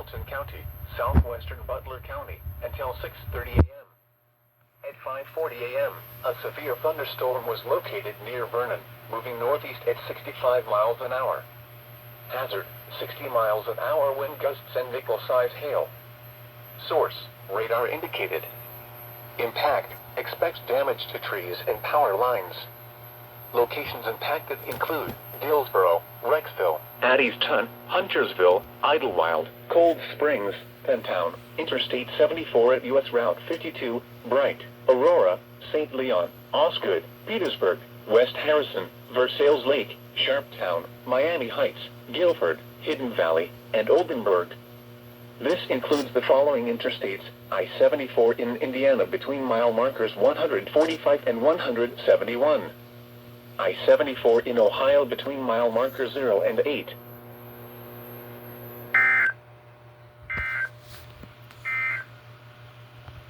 Hamilton County, southwestern Butler County, until 6:30 a.m. At 5:40 a.m., a severe thunderstorm was located near Vernon, moving northeast at 65 miles an hour. Hazard, 60 miles an hour wind gusts and nickel-size hail. Source, radar indicated. Impact, expects damage to trees and power lines. Locations impacted include Dillsboro, Rexville, Addiston, Huntersville, Idlewild, Cold Springs, Pentown, Interstate 74 at U.S. Route 52, Bright, Aurora, St. Leon, Osgood, Petersburg, West Harrison, Versailles Lake, Sharptown, Miami Heights, Guilford, Hidden Valley, and Oldenburg. This includes the following interstates: I-74 in Indiana between mile markers 145 and 171. I-74 in Ohio between mile markers 0 and 8.